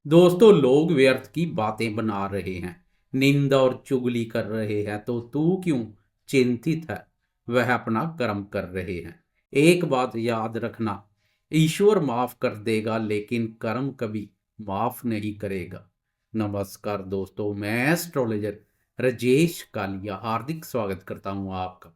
दोस्तों, लोग व्यर्थ की बातें बना रहे हैं, निंदा और चुगली कर रहे हैं, तो तू क्यों चिंतित है? वह अपना कर्म कर रहे हैं। एक बात याद रखना, ईश्वर माफ कर देगा लेकिन कर्म कभी माफ नहीं करेगा। नमस्कार दोस्तों, मैं एस्ट्रोलॉजर राजेश कालिया हार्दिक स्वागत करता हूं आपका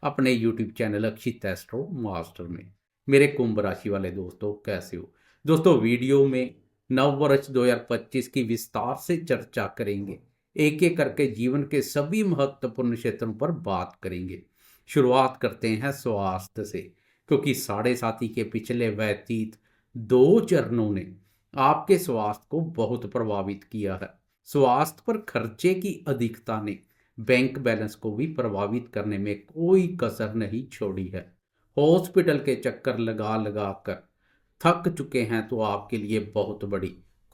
अपने यूट्यूब चैनल अक्षित एस्ट्रो मास्टर में। मेरे कुंभ राशि वाले दोस्तों, कैसे हो? दोस्तों, वीडियो में नव वर्ष 2025 की विस्तार से चर्चा करेंगे। एक एक करके जीवन के सभी महत्वपूर्ण क्षेत्रों पर बात करेंगे। शुरुआत करते हैं स्वास्थ्य से, क्योंकि साढ़े साथी के पिछले व्यतीत 2 चरणों ने आपके स्वास्थ्य को बहुत प्रभावित किया है। स्वास्थ्य पर खर्चे की अधिकता ने बैंक बैलेंस को भी प्रभावित करने में कोई कसर नहीं छोड़ी है। हॉस्पिटल के चक्कर लगा लगा कर थक चुके हैं तो आपके लिए बहुत बड़ी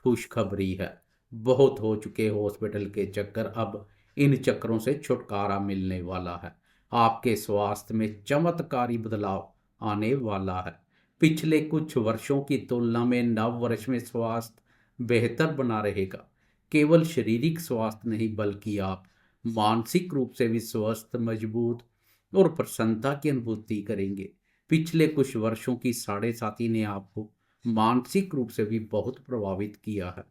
खुशखबरी है। बहुत हो चुके हॉस्पिटल के चक्कर, अब इन चक्करों से छुटकारा मिलने वाला है। आपके स्वास्थ्य में चमत्कारी बदलाव आने वाला है। पिछले कुछ वर्षों की तुलना में नव वर्ष में स्वास्थ्य बेहतर बना रहेगा। केवल शारीरिक स्वास्थ्य नहीं, बल्कि आप मानसिक रूप से भी स्वस्थ, मजबूत और प्रसन्नता की अनुभूति करेंगे। पिछले कुछ वर्षों की साढ़े साथी ने आपको मानसिक रूप से भी बहुत प्रभावित किया है।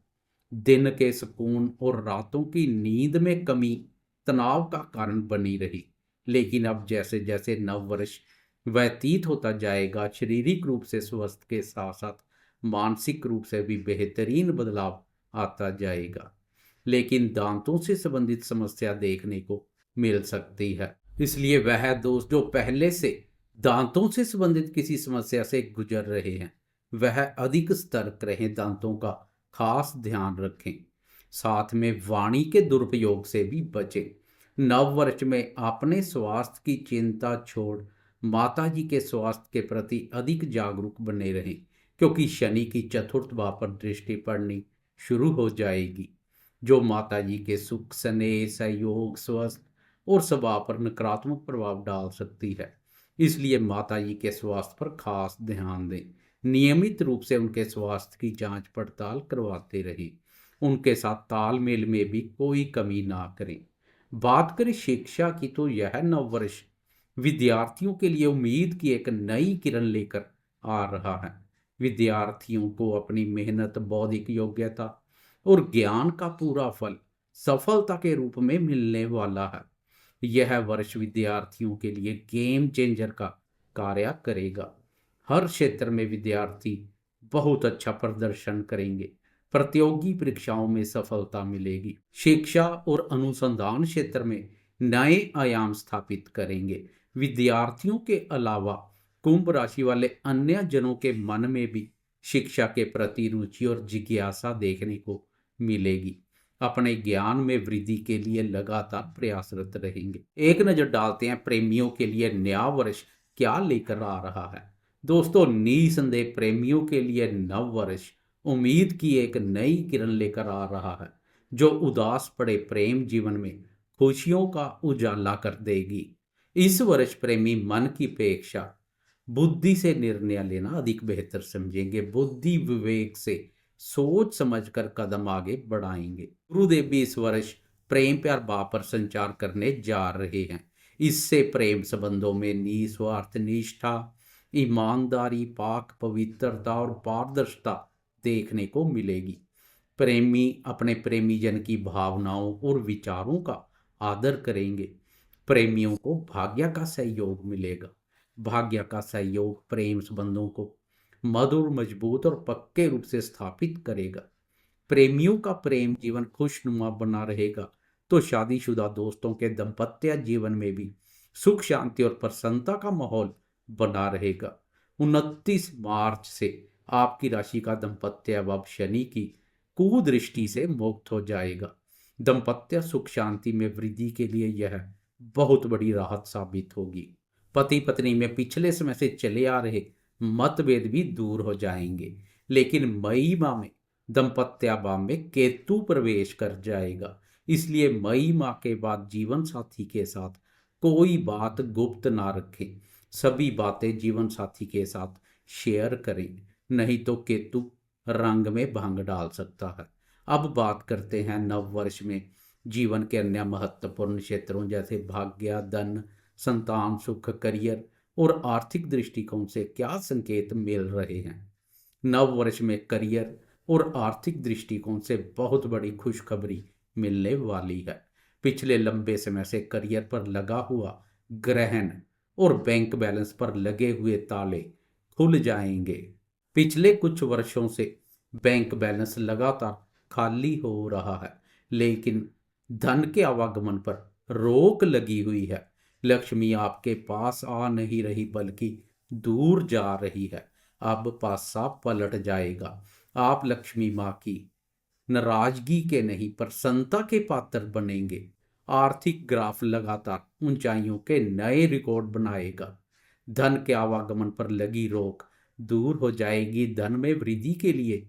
दिन के सुकून और रातों की नींद में कमी तनाव का कारण बनी रही। लेकिन अब जैसे जैसे नव वर्ष व्यतीत होता जाएगा, शारीरिक रूप से स्वस्थ के साथ साथ मानसिक रूप से भी बेहतरीन बदलाव आता जाएगा। लेकिन दांतों से संबंधित समस्या देखने को मिल सकती है। इसलिए वह दोस्त जो पहले से दांतों से संबंधित किसी समस्या से गुजर रहे हैं, वह अधिक सतर्क रहें, दांतों का खास ध्यान रखें। साथ में वाणी के दुरुपयोग से भी बचें। नव वर्ष में अपने स्वास्थ्य की चिंता छोड़ माता जी के स्वास्थ्य के प्रति अधिक जागरूक बने रहें, क्योंकि शनि की चतुर्थ भाव पर दृष्टि पड़नी शुरू हो जाएगी, जो माता जी के सुख, स्नेह, सहयोग, स्वस्थ और स्वभाव पर नकारात्मक प्रभाव डाल सकती है। इसलिए माता जी के स्वास्थ्य पर खास ध्यान दें। नियमित रूप से उनके स्वास्थ्य की जांच पड़ताल करवाते रहें। उनके साथ तालमेल में भी कोई कमी ना करें। बात करें शिक्षा की, तो यह नव वर्ष विद्यार्थियों के लिए उम्मीद की एक नई किरण लेकर आ रहा है। विद्यार्थियों को अपनी मेहनत, बौद्धिक योग्यता और ज्ञान का पूरा फल सफलता के रूप में मिलने वाला है। यह वर्ष विद्यार्थियों के लिए गेम चेंजर का कार्य करेगा। हर क्षेत्र में विद्यार्थी बहुत अच्छा प्रदर्शन करेंगे। प्रतियोगी परीक्षाओं में सफलता मिलेगी। शिक्षा और अनुसंधान क्षेत्र में नए आयाम स्थापित करेंगे। विद्यार्थियों के अलावा कुंभ राशि वाले अन्य जनों के मन में भी शिक्षा के प्रति रुचि और जिज्ञासा देखने को मिलेगी। अपने ज्ञान में वृद्धि के लिए लगातार प्रयासरत रहेंगे। एक नजर डालते हैं प्रेमियों के लिए नया वर्ष क्या लेकर आ रहा है। दोस्तों, निसंदेह प्रेमियों के लिए नव वर्ष उम्मीद की एक नई किरण लेकर आ रहा है, जो उदास पड़े प्रेम जीवन में खुशियों का उजाला कर देगी। इस वर्ष प्रेमी मन की अपेक्षा बुद्धि से निर्णय लेना अधिक बेहतर समझेंगे। बुद्धि विवेक से सोच समझकर कदम आगे बढ़ाएंगे। गुरुदेव भी इस वर्ष प्रेम प्यार भाव पर संचार करने जा रहे हैं। इससे प्रेम संबंधों में निस्वार्थ निष्ठा, ईमानदारी, पाक पवित्रता और पारदर्शिता देखने को मिलेगी। प्रेमी अपने प्रेमी जन की भावनाओं और विचारों का आदर करेंगे। प्रेमियों को भाग्य का सहयोग मिलेगा। भाग्य का सहयोग प्रेम संबंधों को मधुर, मजबूत और पक्के रूप से स्थापित करेगा। प्रेमियों का प्रेम जीवन खुशनुमा बना रहेगा, तो शादीशुदा दोस्तों के दाम्पत्य जीवन में भी सुख, शांति और प्रसन्नता का माहौल बना रहेगा। 29 मार्च से आपकी राशि का दाम्पत्य भाव शनि की कुदृष्टि से मुक्त हो जाएगा। दाम्पत्य सुख शांति में वृद्धि के लिए यह बहुत बड़ी राहत साबित होगी। पति पत्नी में पिछले समय से चले आ रहे मतभेद भी दूर हो जाएंगे। लेकिन मई माह में दाम्पत्य भाव में केतु प्रवेश कर जाएगा। इसलिए मई माह के बाद जीवन साथी के साथ कोई बात गुप्त ना रखें। सभी बातें जीवन साथी के साथ शेयर करें, नहीं तो केतु रंग में भंग डाल सकता है। अब बात करते हैं नव वर्ष में जीवन के अन्य महत्वपूर्ण क्षेत्रों जैसे भाग्य, धन, संतान सुख, करियर और आर्थिक दृष्टिकोण से क्या संकेत मिल रहे हैं। नव वर्ष में करियर और आर्थिक दृष्टिकोण से बहुत बड़ी खुशखबरी मिलने वाली है। पिछले लंबे समय से करियर पर लगा हुआ ग्रहण और बैंक बैलेंस पर लगे हुए ताले खुल जाएंगे। पिछले कुछ वर्षों से बैंक बैलेंस लगातार खाली हो रहा है, लेकिन धन के आवागमन पर रोक लगी हुई है। लक्ष्मी आपके पास आ नहीं रही बल्कि दूर जा रही है। अब पासा पलट जाएगा। आप लक्ष्मी माँ की नाराजगी के नहीं प्रसन्नता के पात्र बनेंगे। आर्थिक ग्राफ लगातार ऊंचाइयों के नए रिकॉर्ड बनाएगा। धन के आवागमन पर लगी रोक दूर हो जाएगी। धन में वृद्धि के लिए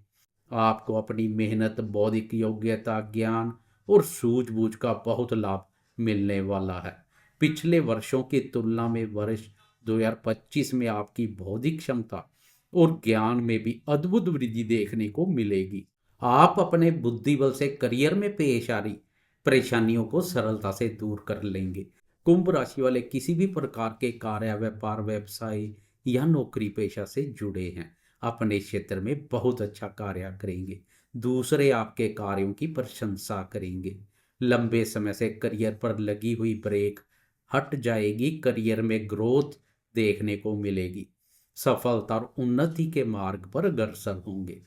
आपको अपनी मेहनत, बौद्धिक योग्यता, ज्ञान और सूझबूझ का बहुत लाभ मिलने वाला है। पिछले वर्षों की तुलना में वर्ष 2025 में आपकी बौद्धिक क्षमता और ज्ञान में भी अद्भुत वृद्धि देखने को मिलेगी। आप अपने बुद्धि बल से करियर में पेश आ रही परेशानियों को सरलता से दूर कर लेंगे। कुंभ राशि वाले किसी भी प्रकार के कार्य, व्यापार, व्यवसाय या नौकरी पेशा से जुड़े हैं, अपने क्षेत्र में बहुत अच्छा कार्य करेंगे। दूसरे आपके कार्यों की प्रशंसा करेंगे। लंबे समय से करियर पर लगी हुई ब्रेक हट जाएगी। करियर में ग्रोथ देखने को मिलेगी। सफलता और उन्नति के मार्ग पर अग्रसर होंगे।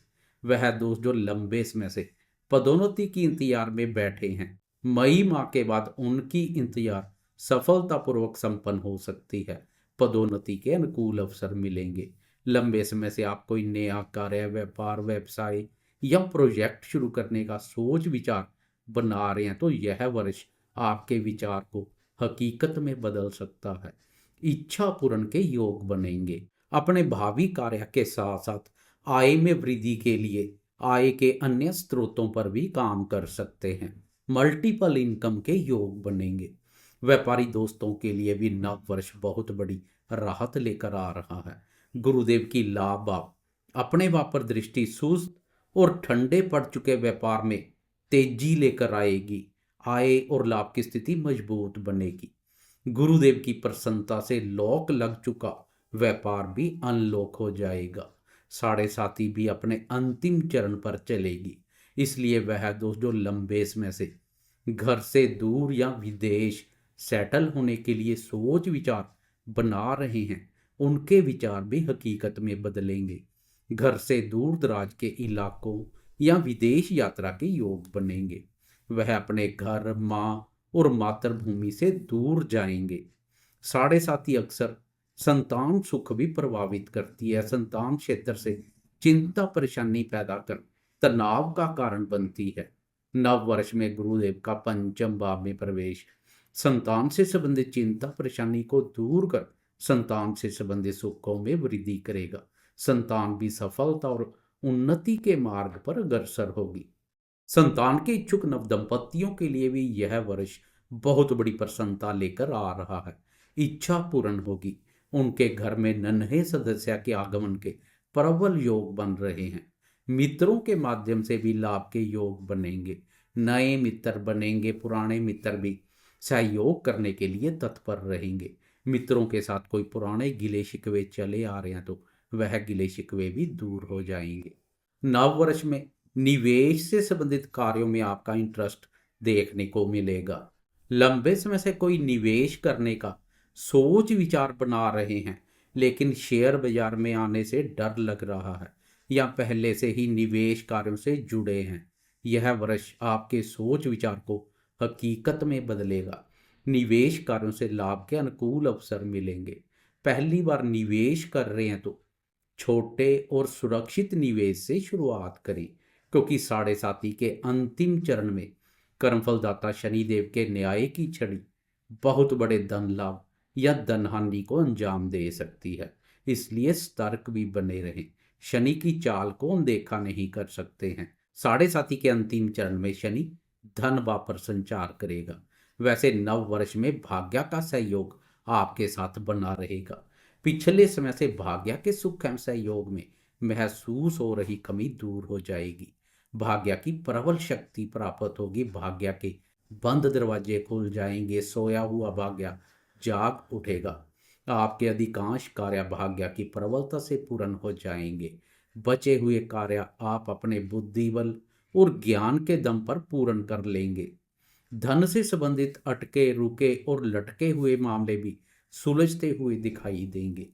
वह दोस्त जो लंबे समय से पदोन्नति की इंतजार में बैठे हैं, मई माह के बाद उनकी इंतजार सफलतापूर्वक संपन्न हो सकती है। पदोन्नति के अनुकूल अवसर मिलेंगे। लंबे समय से आप कोई नया कार्य, व्यापार, व्यवसाय या प्रोजेक्ट शुरू करने का सोच विचार बना रहे हैं तो यह वर्ष आपके विचार को हकीकत में बदल सकता है। इच्छा पूर्ण के योग बनेंगे। अपने भावी कार्य के साथ साथ आय में वृद्धि के लिए आय के अन्य स्रोतों पर भी काम कर सकते हैं। मल्टीपल इनकम के योग बनेंगे। व्यापारी दोस्तों के लिए भी नव वर्ष बहुत बड़ी राहत लेकर आ रहा है। गुरुदेव की लाभ आप अपने वापर दृष्टि सुस्त और ठंडे पड़ चुके व्यापार में तेजी लेकर आएगी। आय और लाभ की स्थिति मजबूत बनेगी। गुरुदेव की प्रसन्नता से लॉक लग चुका व्यापार भी अनलॉक हो जाएगा। साढ़े साथी भी अपने अंतिम चरण पर चलेगी। इसलिए वह दोस्त जो लंबे समय से घर से दूर या विदेश सेटल होने के लिए सोच विचार बना रहे हैं, उनके विचार भी हकीकत में बदलेंगे। घर से दूर दराज के इलाकों या विदेश यात्रा के योग बनेंगे। वह अपने घर, माँ और मातृभूमि से दूर जाएंगे। साढ़े साथी अक्सर संतान सुख भी प्रभावित करती है। संतान क्षेत्र से चिंता परेशानी पैदा कर तनाव का कारण बनती है। नव वर्ष में गुरुदेव का पंचम भाव में प्रवेश संतान से संबंधित चिंता परेशानी को दूर कर संतान से संबंधित सुखों में वृद्धि करेगा। संतान भी सफलता और उन्नति के मार्ग पर अग्रसर होगी। संतान के इच्छुक नवदंपतियों के लिए भी यह वर्ष बहुत बड़ी प्रसन्नता लेकर आ रहा है। इच्छा पूर्ण होगी। उनके घर में नन्हे सदस्य के आगमन के प्रबल योग बन रहे हैं। मित्रों के माध्यम से भी लाभ के योग बनेंगे। नए मित्र बनेंगे। पुराने मित्र भी सहयोग करने के लिए तत्पर रहेंगे। मित्रों के साथ कोई पुराने गिले शिकवे चले आ रहे हैं तो वह गिले शिकवे भी दूर हो जाएंगे। नव वर्ष में निवेश से संबंधित कार्यों में आपका इंटरेस्ट देखने को मिलेगा। लंबे समय से कोई निवेश करने का सोच विचार बना रहे हैं, लेकिन शेयर बाजार में आने से डर लग रहा है या पहले से ही निवेश कार्यों से जुड़े हैं, यह वर्ष आपके सोच विचार को हकीकत में बदलेगा। निवेश कार्यों से लाभ के अनुकूल अवसर मिलेंगे। पहली बार निवेश कर रहे हैं तो छोटे और सुरक्षित निवेश से शुरुआत करें, क्योंकि साढ़े साथी के अंतिम चरण में कर्मफलदाता शनिदेव के न्याय की छड़ी बहुत बड़े धन लाभ या धन हानि को अंजाम दे सकती है। इसलिए सतर्क भी बने रहें। शनि की चाल को अनदेखा नहीं कर सकते हैं। साढ़े साथी के अंतिम चरण में शनि धन भाव पर संचार करेगा। वैसे नव वर्ष में भाग्य का सहयोग आपके साथ बना रहेगा। पिछले समय से भाग्य के सुख एवं सहयोग में महसूस हो रही कमी दूर हो जाएगी। भाग्य की प्रबल शक्ति प्राप्त होगी, भाग्य के बंद दरवाजे खुल जाएंगे, सोया हुआ भाग्य जाग उठेगा। आपके अधिकांश कार्य भाग्य की प्रबलता से पूर्ण हो जाएंगे। बचे हुए कार्य आप अपने बुद्धि बल और ज्ञान के दम पर पूर्ण कर लेंगे। धन से संबंधित अटके रुके और लटके हुए मामले भी सुलझते हुए दिखाई देंगे।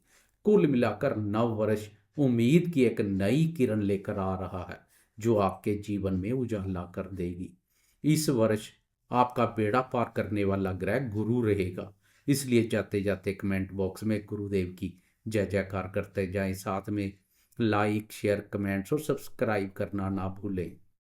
कुल मिलाकर नव वर्ष उम्मीद की एक नई किरण लेकर आ रहा है, जो आपके जीवन में उजाला कर देगी। इस वर्ष आपका बेड़ा पार करने वाला ग्रह गुरु रहेगा, इसलिए जाते जाते कमेंट बॉक्स में गुरुदेव की जय जयकार करते जाएं। साथ में लाइक शेयर कमेंट्स और सब्सक्राइब करना ना भूलें।